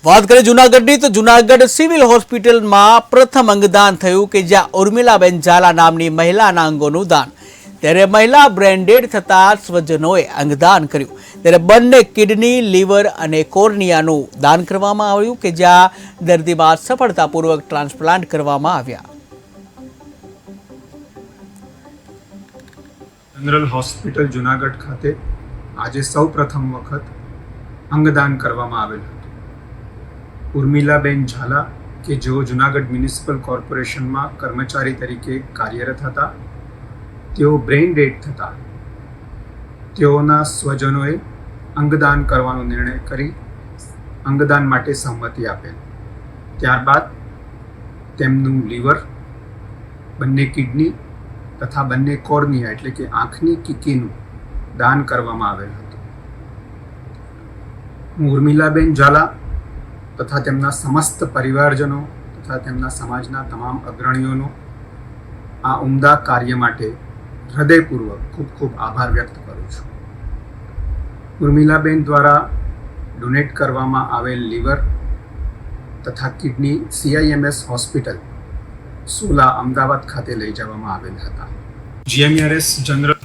વાત કરીએ જૂનાગઢની તો જૂનાગઢ સિવિલ હોસ્પિટલમાં પ્રથમ અંગદાન થયું કે જ્યાં ઉર્મિલાબેન ઝાલા નામની મહિલાના અંગોનું દાન. ત્યારે મહિલા બ્રેન ડેડ થતા સ્વજનોએ અંગદાન કર્યું. ત્યારે બંને કિડની, લીવર અને કોર્નિયાનું દાન કરવામાં આવ્યું કે જ્યાં દર્દીમાં સફળતાપૂર્વક ટ્રાન્સપ્લાન્ટ કરવામાં આવ્યા. જનરલ હોસ્પિટલ જુનાગઢ ખાતે આજે સૌ પ્રથમ વખત અંગદાન કરવામાં આવેલ હતું. ઉર્મિલાબેન ઝાલા કે જેઓ જુનાગઢ મ્યુનિસિપલ કોર્પોરેશનમાં કર્મચારી તરીકે કાર્યરત હતા, તેઓ બ્રેઇન ડેડ થતા તેઓના સ્વજનોએ અંગદાન કરવાનો નિર્ણય કરી અંગદાન માટે સંમતિ આપેલ. ત્યારબાદ તેમનું લીવર, બંને કિડની તથા બંને કોર્નિયા એટલે કે આંખની કીકીનું દાન કરવામાં આવેલ હતું. હું ઉર્મિલાબેન ઝાલા તથા તેમના સમસ્ત પરિવારજનો તથા તેમના સમાજના તમામ અગ્રણીઓનો આ ઉમદા કાર્ય માટે હૃદયપૂર્વક ખૂબ ખૂબ આભાર વ્યક્ત કરું છું. ઉર્મિલાબેન દ્વારા ડોનેટ કરવામાં આવેલ લીવર તથા kidney CIMS hospital Sola Ahmedabad ખાતે લઈ જવામાં આવેલ હતા. GMRS general